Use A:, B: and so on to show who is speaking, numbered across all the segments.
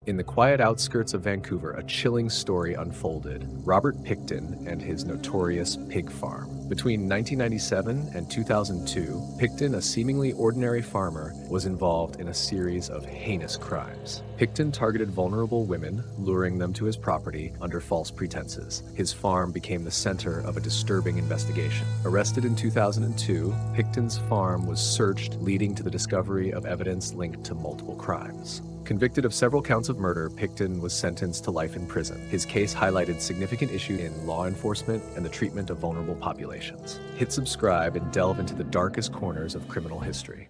A: In the quiet outskirts of Vancouver, a chilling story unfolded. Robert Pickton and his notorious pig farm. Between 1997 and 2002, Pickton, a seemingly ordinary farmer, was involved in a series of heinous crimes. Pickton targeted vulnerable women, luring them to his property under false pretenses. His farm became the center of a disturbing investigation. Arrested in 2002, Pickton's farm was searched, leading to the discovery of evidence linked to multiple crimes. Convicted of several counts of murder, Pickton was sentenced to life in prison. His case highlighted significant issues in law enforcement and the treatment of vulnerable populations. Hit subscribe and delve into the darkest corners of criminal history.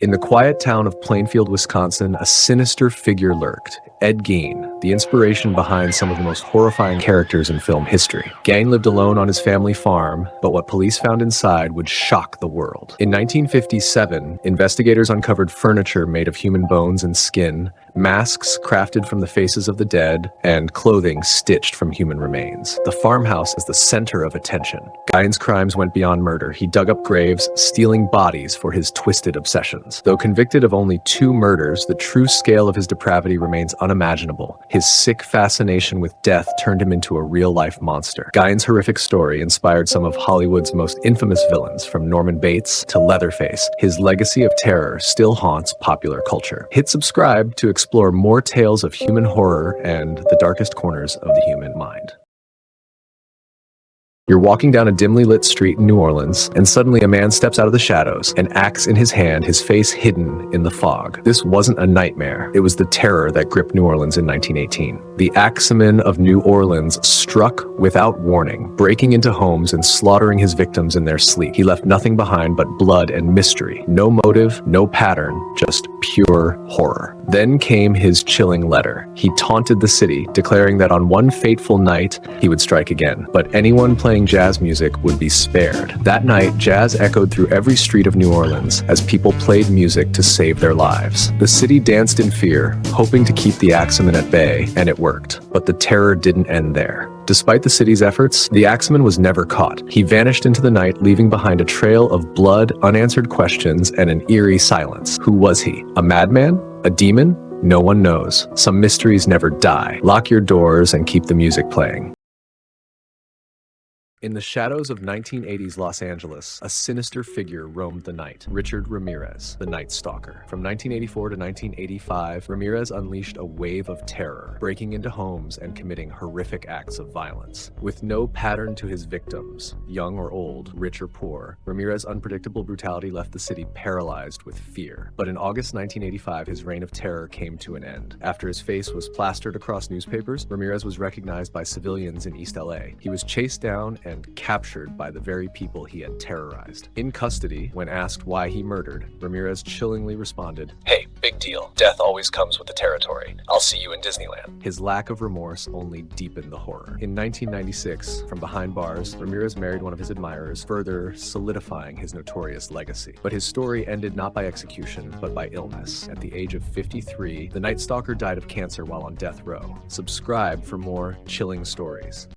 A: In the quiet town of Plainfield, Wisconsin, a sinister figure lurked. Ed Gein, the inspiration behind some of the most horrifying characters in film history. Gein lived alone on his family farm, but what police found inside would shock the world. In 1957, investigators uncovered furniture made of human bones and skin, masks crafted from the faces of the dead, and clothing stitched from human remains. The farmhouse is the center of attention. Gein's crimes went beyond murder. He dug up graves, stealing bodies for his twisted obsessions. Though convicted of only 2 murders, the true scale of his depravity remains unimaginable. His sick fascination with death turned him into a real-life monster. Gein's horrific story inspired some of Hollywood's most infamous villains, from Norman Bates to Leatherface. His legacy of terror still haunts popular culture. Hit subscribe to explore more tales of human horror and the darkest corners of the human mind. You're walking down a dimly lit street in New Orleans, and suddenly a man steps out of the shadows, an axe in his hand, his face hidden in the fog. This wasn't a nightmare. It was the terror that gripped New Orleans in 1918. The Axeman of New Orleans struck without warning, breaking into homes and slaughtering his victims in their sleep. He left nothing behind but blood and mystery. No motive, no pattern, just pure horror. Then came his chilling letter. He taunted the city, declaring that on one fateful night, he would strike again. But anyone playing jazz music would be spared. That night, jazz echoed through every street of New Orleans as people played music to save their lives. The city danced in fear, hoping to keep the Axeman at bay, and it worked. But the terror didn't end there. Despite the city's efforts, the Axeman was never caught. He vanished into the night, leaving behind a trail of blood, unanswered questions, and an eerie silence. Who was he? A madman? A demon? No one knows. Some mysteries never die. Lock your doors and keep the music playing. In the shadows of 1980s Los Angeles, a sinister figure roamed the night. Richard Ramirez, the Night Stalker. From 1984 to 1985, Ramirez unleashed a wave of terror, breaking into homes and committing horrific acts of violence. With no pattern to his victims, young or old, rich or poor, Ramirez's unpredictable brutality left the city paralyzed with fear. But in August 1985, his reign of terror came to an end. After his face was plastered across newspapers, Ramirez was recognized by civilians in East LA. He was chased down and captured by the very people he had terrorized. In custody, when asked why he murdered, Ramirez chillingly responded, "Hey, big deal. Death always comes with the territory. I'll see you in Disneyland." His lack of remorse only deepened the horror. In 1996, from behind bars, Ramirez married one of his admirers, further solidifying his notorious legacy. But his story ended not by execution, but by illness. At the age of 53, the Night Stalker died of cancer while on death row. Subscribe for more chilling stories.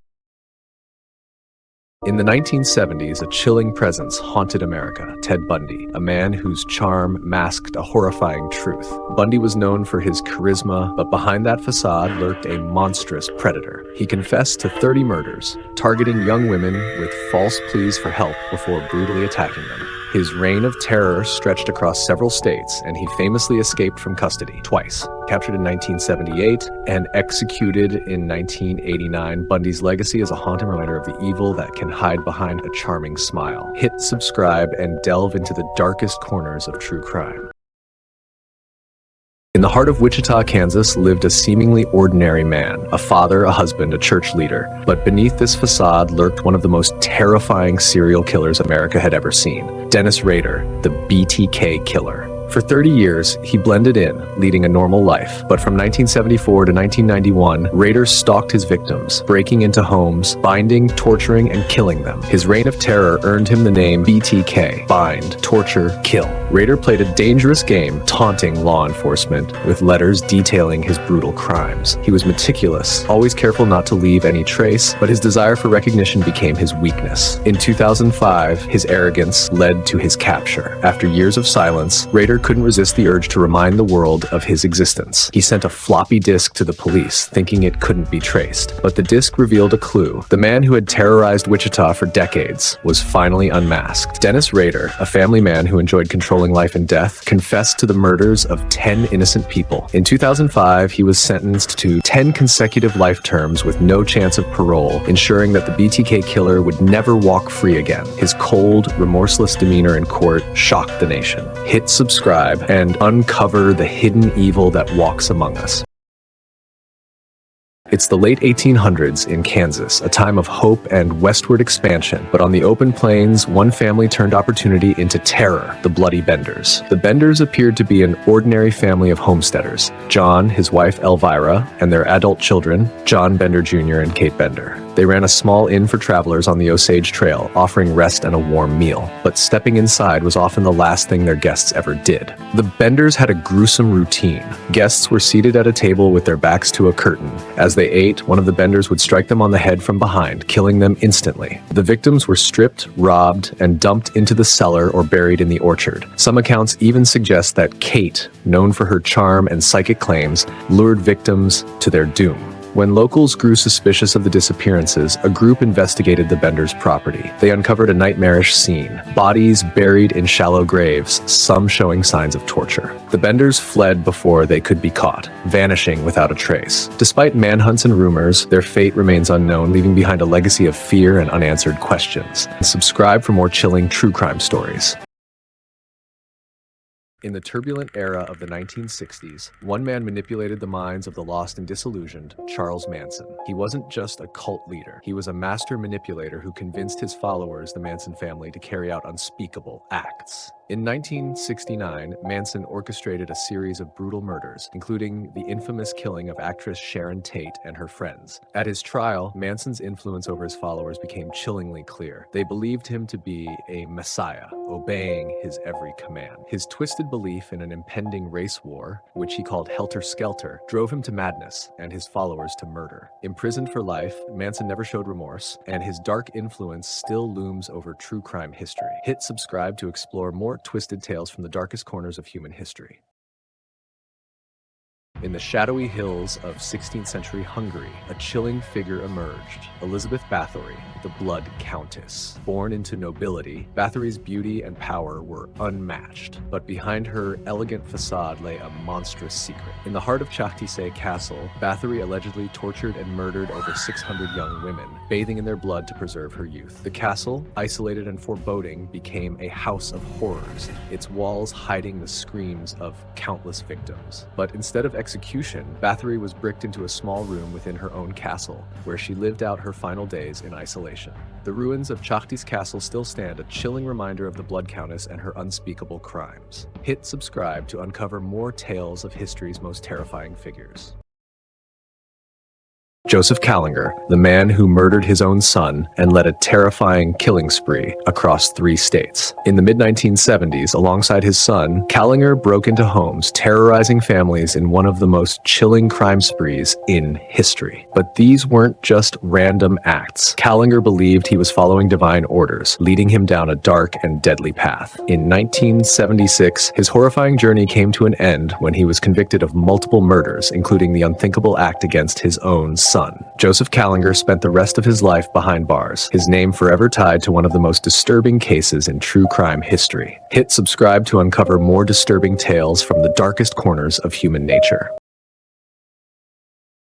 A: In the 1970s, a chilling presence haunted America, Ted Bundy, a man whose charm masked a horrifying truth. Bundy was known for his charisma, but behind that facade lurked a monstrous predator. He confessed to 30 murders, targeting young women with false pleas for help before brutally attacking them. His reign of terror stretched across several states, and he famously escaped from custody twice. Captured in 1978 and executed in 1989, Bundy's legacy is a haunting reminder of the evil that can hide behind a charming smile. Hit subscribe and delve into the darkest corners of true crime. In the heart of Wichita, Kansas, lived a seemingly ordinary man, a father, a husband, a church leader. But beneath this facade lurked one of the most terrifying serial killers America had ever seen, Dennis Rader, the BTK killer. For 30 years, he blended in, leading a normal life. But from 1974 to 1991, Rader stalked his victims, breaking into homes, binding, torturing, and killing them. His reign of terror earned him the name BTK, bind, torture, kill. Rader played a dangerous game, taunting law enforcement with letters detailing his brutal crimes. He was meticulous, always careful not to leave any trace, but his desire for recognition became his weakness. In 2005, his arrogance led to his capture. After years of silence, Rader couldn't resist the urge to remind the world of his existence. He sent a floppy disk to the police, thinking it couldn't be traced. But the disk revealed a clue. The man who had terrorized Wichita for decades was finally unmasked. Dennis Rader, a family man who enjoyed controlling life and death, confessed to the murders of 10 innocent people. In 2005, he was sentenced to 10 consecutive life terms with no chance of parole, ensuring that the BTK killer would never walk free again. His cold, remorseless demeanor in court shocked the nation. Hit subscribe and uncover the hidden evil that walks among us. It's the late 1800s in Kansas, a time of hope and westward expansion. But on the open plains, one family turned opportunity into terror, the Bloody Benders. The Benders appeared to be an ordinary family of homesteaders. John, his wife Elvira, and their adult children, John Bender Jr. and Kate Bender. They ran a small inn for travelers on the Osage Trail, offering rest and a warm meal. But stepping inside was often the last thing their guests ever did. The Benders had a gruesome routine. Guests were seated at a table with their backs to a curtain. As they ate, one of the Benders would strike them on the head from behind, killing them instantly. The victims were stripped, robbed, and dumped into the cellar or buried in the orchard. Some accounts even suggest that Kate, known for her charm and psychic claims, lured victims to their doom. When locals grew suspicious of the disappearances, a group investigated the Benders' property. They uncovered a nightmarish scene. Bodies buried in shallow graves, some showing signs of torture. The Benders fled before they could be caught, vanishing without a trace. Despite manhunts and rumors, their fate remains unknown, leaving behind a legacy of fear and unanswered questions. Subscribe for more chilling true crime stories. In the turbulent era of the 1960s, one man manipulated the minds of the lost and disillusioned, Charles Manson. He wasn't just a cult leader. He was a master manipulator who convinced his followers, the Manson family, to carry out unspeakable acts. In 1969, Manson orchestrated a series of brutal murders, including the infamous killing of actress Sharon Tate and her friends. At his trial, Manson's influence over his followers became chillingly clear. They believed him to be a messiah, obeying his every command. His twisted belief in an impending race war, which he called Helter Skelter, drove him to madness and his followers to murder. Imprisoned for life, Manson never showed remorse, and his dark influence still looms over true crime history. Hit subscribe to explore more twisted tales from the darkest corners of human history. In the shadowy hills of 16th century Hungary, a chilling figure emerged, Elizabeth Bathory, the Blood Countess. Born into nobility, Bathory's beauty and power were unmatched, but behind her elegant facade lay a monstrous secret. In the heart of Cháchtisé Castle, Bathory allegedly tortured and murdered over 600 young women, bathing in their blood to preserve her youth. The castle, isolated and foreboding, became a house of horrors, its walls hiding the screams of countless victims. But instead of execution, Bathory was bricked into a small room within her own castle, where she lived out her final days in isolation. The ruins of Cháchtis Castle still stand, a chilling reminder of the Blood Countess and her unspeakable crimes. Hit subscribe to uncover more tales of history's most terrifying figures. Joseph Kallinger, the man who murdered his own son and led a terrifying killing spree across 3 states. In the mid-1970s, alongside his son, Kallinger broke into homes, terrorizing families in one of the most chilling crime sprees in history. But these weren't just random acts. Kallinger believed he was following divine orders, leading him down a dark and deadly path. In 1976, his horrifying journey came to an end when he was convicted of multiple murders, including the unthinkable act against his own son. Joseph Kallinger spent the rest of his life behind bars, his name forever tied to one of the most disturbing cases in true crime history. Hit subscribe to uncover more disturbing tales from the darkest corners of human nature.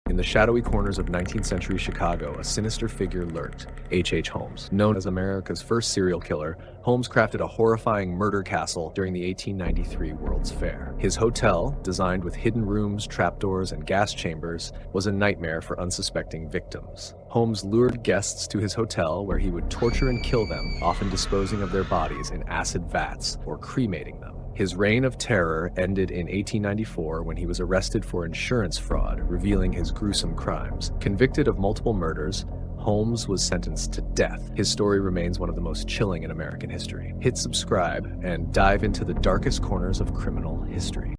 A: In the shadowy corners of 19th century Chicago, a sinister figure lurked, H.H. Holmes. Known as America's first serial killer, Holmes crafted a horrifying murder castle during the 1893 World's Fair. His hotel, designed with hidden rooms, trapdoors, and gas chambers, was a nightmare for unsuspecting victims. Holmes lured guests to his hotel where he would torture and kill them, often disposing of their bodies in acid vats or cremating them. His reign of terror ended in 1894 when he was arrested for insurance fraud, revealing his gruesome crimes. Convicted of multiple murders, Holmes was sentenced to death. His story remains one of the most chilling in American history. Hit subscribe and dive into the darkest corners of criminal history.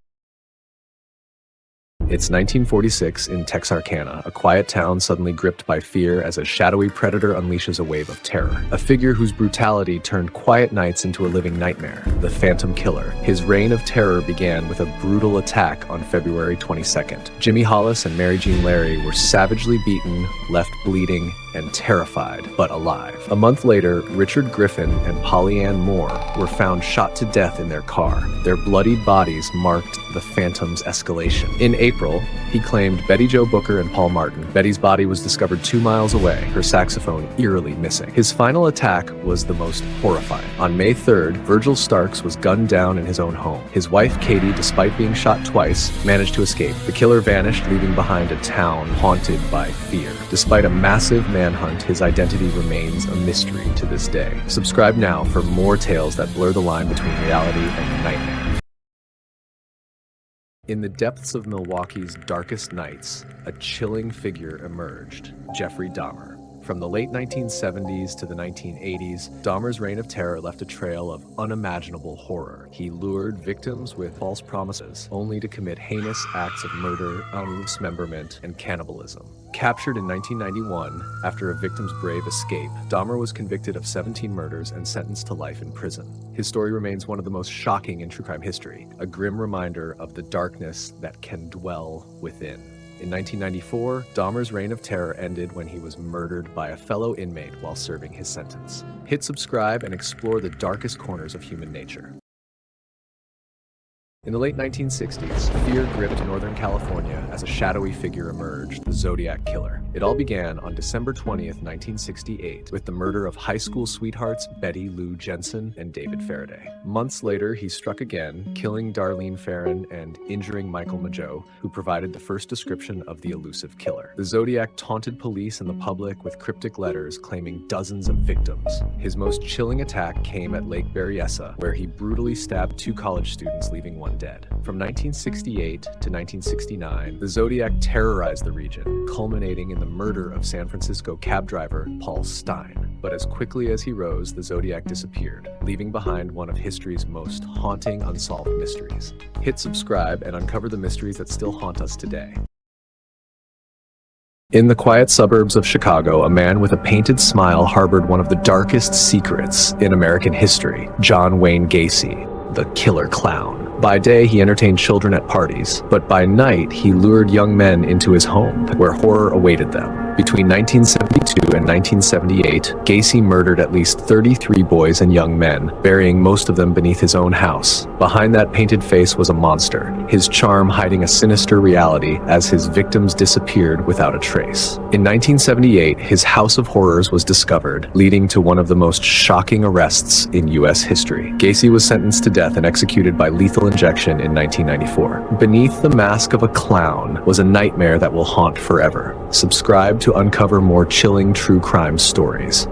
A: It's 1946 in Texarkana, a quiet town suddenly gripped by fear as a shadowy predator unleashes a wave of terror. A figure whose brutality turned quiet nights into a living nightmare, the Phantom Killer. His reign of terror began with a brutal attack on February 22nd. Jimmy Hollis and Mary Jean Larry were savagely beaten, left bleeding, and terrified, but alive. A month later, Richard Griffin and Polly Ann Moore were found shot to death in their car. Their bloodied bodies marked the Phantom's escalation. In April, he claimed Betty Jo Booker and Paul Martin. Betty's body was discovered 2 miles away, her saxophone eerily missing. His final attack was the most horrifying. On May 3rd, Virgil Starks was gunned down in his own home. His wife, Katie, despite being shot twice, managed to escape. The killer vanished, leaving behind a town haunted by fear. Despite a massive manhunt, his identity remains a mystery to this day. Subscribe now for more tales that blur the line between reality and nightmare. In the depths of Milwaukee's darkest nights, a chilling figure emerged: Jeffrey Dahmer. From the late 1970s to the 1980s, Dahmer's reign of terror left a trail of unimaginable horror. He lured victims with false promises, only to commit heinous acts of murder, dismemberment, and cannibalism. Captured in 1991 after a victim's brave escape, Dahmer was convicted of 17 murders and sentenced to life in prison. His story remains one of the most shocking in true crime history, a grim reminder of the darkness that can dwell within. In 1994, Dahmer's reign of terror ended when he was murdered by a fellow inmate while serving his sentence. Hit subscribe and explore the darkest corners of human nature. In the late 1960s, fear gripped Northern California as a shadowy figure emerged, the Zodiac Killer. It all began on December 20th, 1968, with the murder of high school sweethearts Betty Lou Jensen and David Faraday. Months later, he struck again, killing Darlene Ferrin and injuring Michael Mageau, who provided the first description of the elusive killer. The Zodiac taunted police and the public with cryptic letters claiming dozens of victims. His most chilling attack came at Lake Berryessa, where he brutally stabbed 2 college students, leaving one dead. From 1968 to 1969, the Zodiac terrorized the region, culminating in the murder of San Francisco cab driver Paul Stein. But as quickly as he rose, the Zodiac disappeared, leaving behind one of history's most haunting unsolved mysteries. Hit subscribe and uncover the mysteries that still haunt us today. In the quiet suburbs of Chicago, a man with a painted smile harbored one of the darkest secrets in American history: John Wayne Gacy, the killer clown. By day, he entertained children at parties, but by night, he lured young men into his home, where horror awaited them. Between 1972 and 1978, Gacy murdered at least 33 boys and young men, burying most of them beneath his own house. Behind that painted face was a monster, his charm hiding a sinister reality as his victims disappeared without a trace. In 1978, his house of horrors was discovered, leading to one of the most shocking arrests in U.S. history. Gacy was sentenced to death and executed by lethal injection in 1994. Beneath the mask of a clown was a nightmare that will haunt forever. Subscribe to uncover more chilling true crime stories.